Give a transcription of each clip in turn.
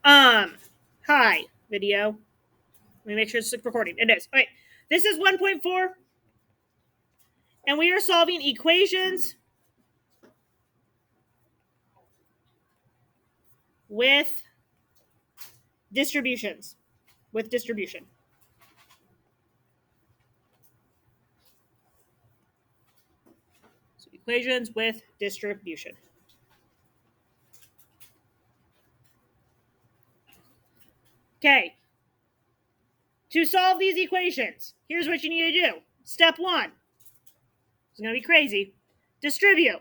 Hi, video. Let me make sure it's recording. It is. Okay. This is 1.4, and we are solving equations with distributions. With distribution. So equations with distribution. Okay. To solve these equations, here's what you need to do. Step one. It's going to be crazy. Distribute.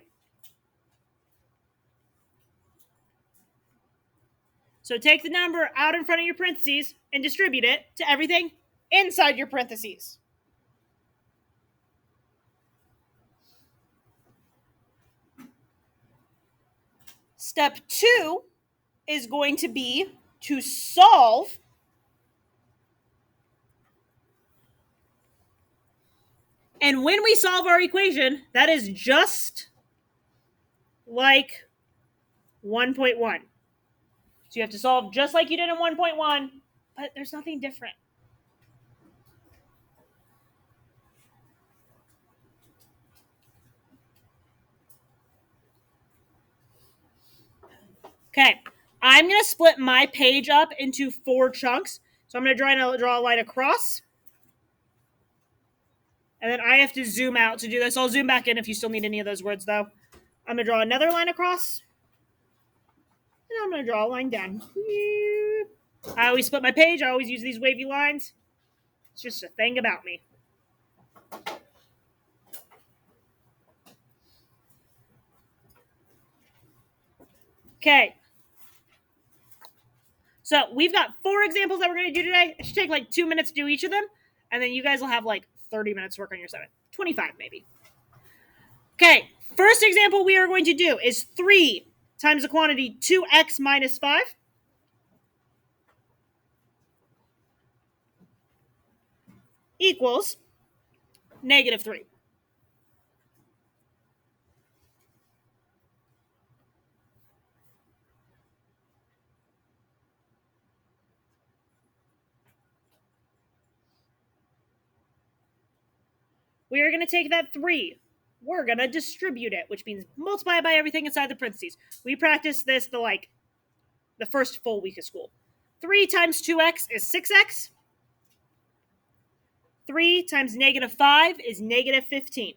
So take the number out in front of your parentheses and distribute it to everything inside your parentheses. Step two is going to be to solve And when we solve our equation, that is just like 1.1. So you have to solve just like you did in 1.1, but there's nothing different. Okay, I'm going to split my page up into 4 chunks. So I'm going to draw a line across. And then I have to zoom out to do this. I'll zoom back in if you still need any of those words, though. I'm going to draw another line across. And I'm going to draw a line down. I always split my page. I always use these wavy lines. It's just a thing about me. Okay. So we've got 4 examples that we're going to do today. It should take like 2 minutes to do each of them. And then you guys will have like 30 minutes to work on your 7. 25 maybe. Okay. First example we are going to do is 3 times the quantity 2x minus 5 equals negative 3. We are going to take that 3. We're going to distribute it, which means multiply it by everything inside the parentheses. We practiced this the first full week of school. 3 times 2x is 6x. 3 times negative 5 is negative 15.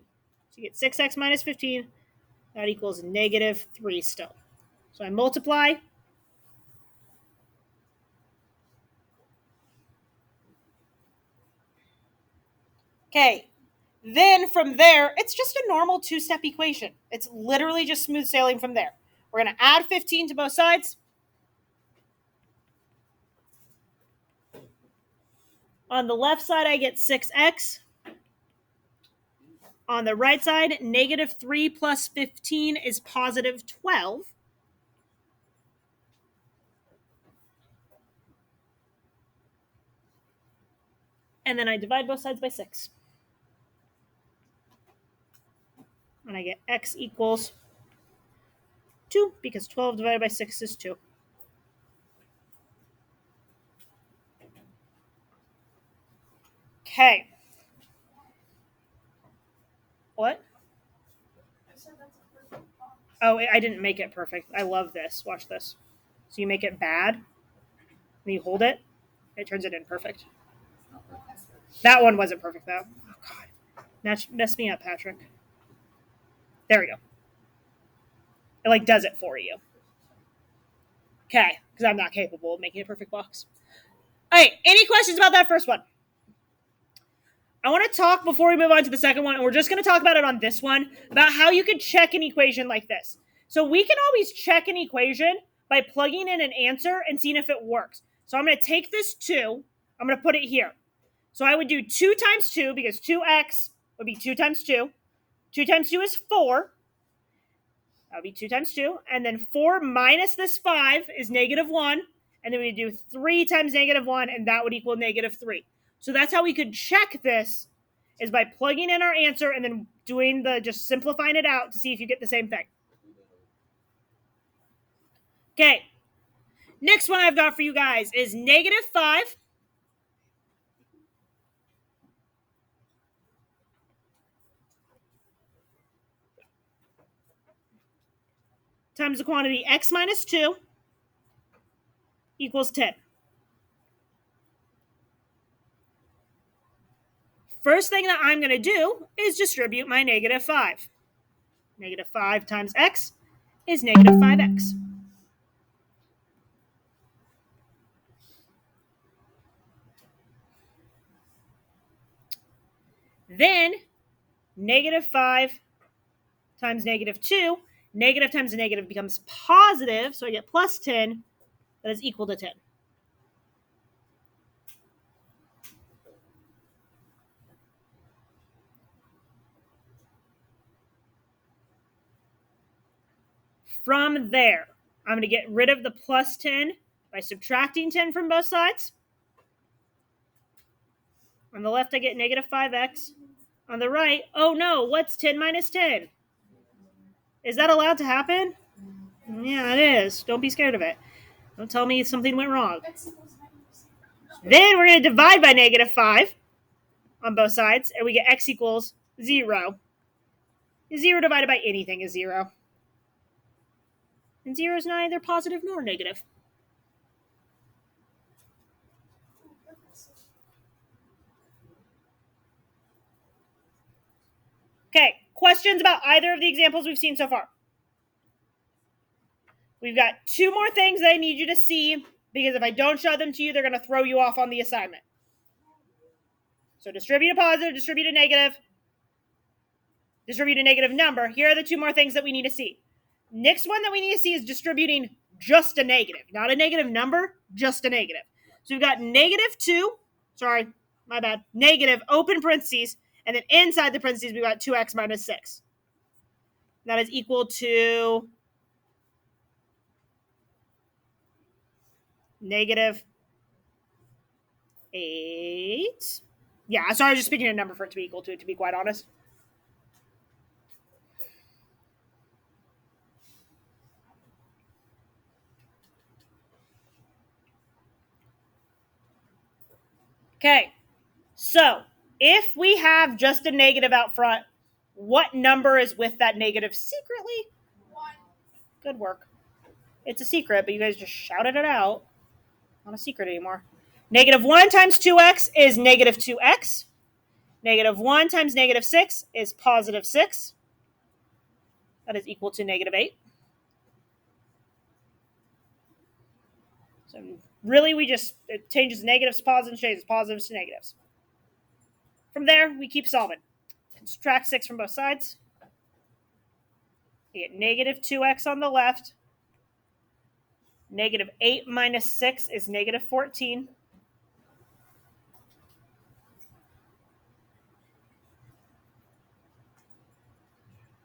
So you get 6x minus 15. That equals negative 3 still. So I multiply. Okay. Then from there, it's just a normal 2-step equation. It's literally just smooth sailing from there. We're going to add 15 to both sides. On the left side, I get 6x. On the right side, negative 3 plus 15 is positive 12. And then I divide both sides by 6. And I get x equals 2, because 12 divided by 6 is 2. Okay. What? Oh, I didn't make it perfect. I love this. Watch this. So you make it bad, and you hold it, it turns it in perfect. That one wasn't perfect, though. Oh, God. Mess me up, Patrick. There we go. It, does it for you. Okay, because I'm not capable of making a perfect box. All right, any questions about that first one? I want to talk before we move on to the second one, and we're just going to talk about it on this one, about how you could check an equation like this. So we can always check an equation by plugging in an answer and seeing if it works. So I'm going to take this 2, I'm going to put it here. So I would do 2 times 2, because 2x would be 2 times 2. 2 times 2 is 4. That would be 2 times 2. And then 4 minus this 5 is negative 1. And then we do 3 times negative 1, and that would equal negative 3. So that's how we could check this, is by plugging in our answer and then just simplifying it out to see if you get the same thing. Okay. Next one I've got for you guys is -5 times the quantity x minus 2 equals 10. First thing that I'm going to do is distribute my -5. -5 times x is -5x. Then -5 times -2, negative times a negative becomes positive, so I get plus 10, that is equal to 10. From there, I'm going to get rid of the plus 10 by subtracting 10 from both sides. On the left, I get -5x. On the right, oh no, what's 10 minus 10? Is that allowed to happen? Yeah, it is. Don't be scared of it. Don't tell me something went wrong. Then we're going to divide by -5 on both sides, and we get x equals 0. 0 divided by anything is 0. And 0 is neither positive nor negative. Okay, questions about either of the examples we've seen so far? We've got 2 more things that I need you to see, because if I don't show them to you, they're going to throw you off on the assignment. So distribute a positive, distribute a negative, distribute a negative number. Here are the 2 more things that we need to see. Next one that we need to see is distributing just a negative, not a negative number, just a negative. So we've got -2, sorry, my bad, negative, open parentheses, and then inside the parentheses, we've got 2x minus 6. That is equal to -8. Yeah, sorry, I was just picking a number for it to be equal to be quite honest. Okay, so if we have just a negative out front, what number is with that negative secretly? 1. Good work. It's a secret, but you guys just shouted it out. Not a secret anymore. -1 times 2x is -2x. -1 times -6 is positive 6. That is equal to -8. So really, it changes negatives to positives, changes positives to negatives. From there, we keep solving. Subtract 6 from both sides. You get -2x on the left. -8 minus 6 is -14.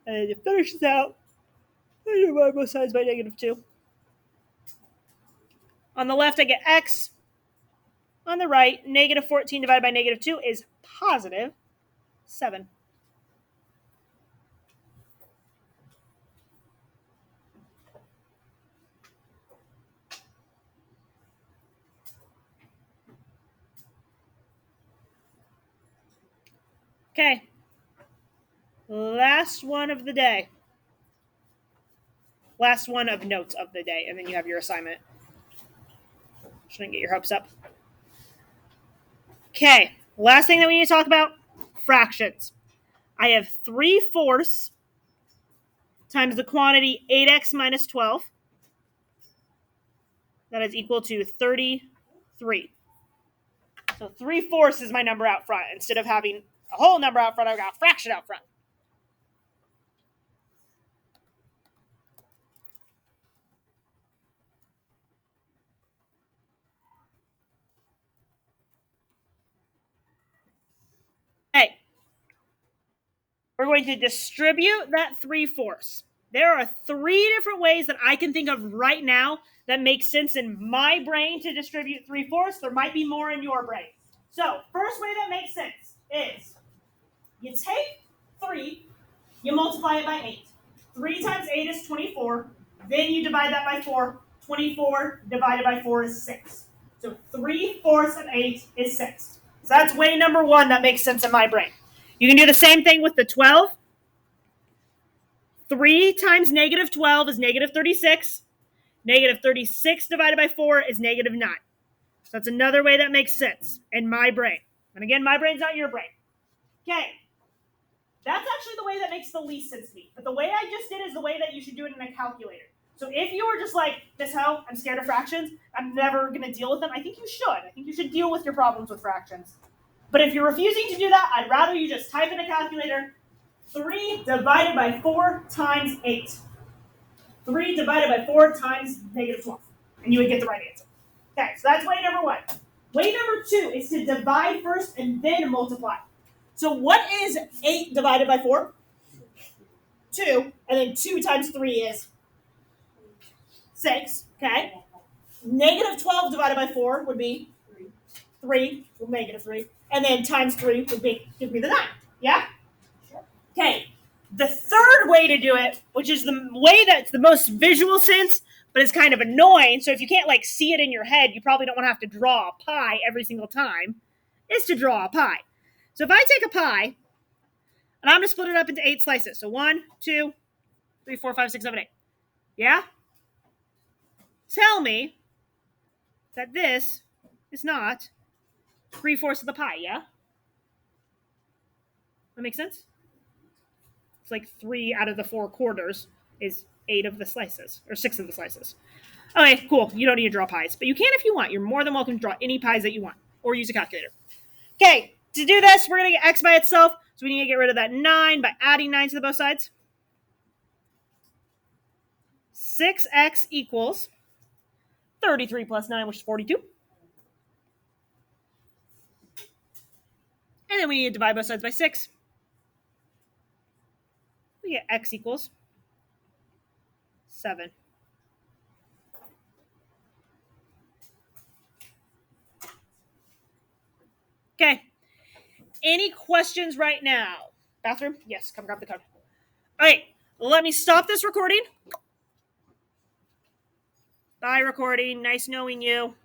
And to finish this out, I divide both sides by -2. On the left, I get x. On the right, -14 divided by -2 is positive 7. Okay. Last one of the day. Last one of notes of the day, and then you have your assignment. Shouldn't get your hopes up. Okay. Last thing that we need to talk about, fractions. I have 3/4 times the quantity 8x minus 12. That is equal to 33. So 3/4 is my number out front. Instead of having a whole number out front, I've got a fraction out front. Okay. We're going to distribute that 3/4. There are 3 different ways that I can think of right now that make sense in my brain to distribute 3/4. There might be more in your brain. So, first way that makes sense is you take 3, you multiply it by 8. 3 times 8 is 24. Then you divide that by 4. 24 divided by 4 is 6. So 3/4 of 8 is 6. So that's way number one that makes sense in my brain. You can do the same thing with the 12. 3 times negative 12 is negative 36. Negative 36 divided by 4 is negative 9. So that's another way that makes sense in my brain. And again, my brain's not your brain. Okay. That's actually the way that makes the least sense to me. But the way I just did is the way that you should do it in a calculator. So if you were just like, Miss Ho, I'm scared of fractions, I'm never going to deal with them, I think you should. I think you should deal with your problems with fractions. But if you're refusing to do that, I'd rather you just type in a calculator, 3 divided by 4 times 8. 3 divided by 4 times negative 12. And you would get the right answer. Okay, so that's way number one. Way number two is to divide first and then multiply. So what is 8 divided by 4? 2. And then 2 times 3 is 6. Okay. Negative 12 divided by 4 would be 3. Well, negative 3. And then times 3 would give me the 9. Yeah? Okay. The third way to do it, which is the way that's the most visual sense, but it's kind of annoying. So if you can't like see it in your head, you probably don't want to have to draw a pie every single time, is to draw a pie. So if I take a pie, and I'm going to split it up into 8 slices. So 1, 2, 3, 4, 5, 6, 7, 8. Yeah? Tell me that this is not 3/4 of the pie, yeah? That makes sense? It's like 3 out of the 4 quarters is 8 of the slices, or 6 of the slices. Okay, cool. You don't need to draw pies, but you can if you want. You're more than welcome to draw any pies that you want, or use a calculator. Okay, to do this, we're going to get x by itself, so we need to get rid of that 9 by adding 9 to the both sides. 6x equals 33 plus 9, which is 42. And then we need to divide both sides by 6. We get x equals 7. Okay. Any questions right now? Bathroom? Yes, come grab the code. All right, let me stop this recording. Bye, recording. Nice knowing you.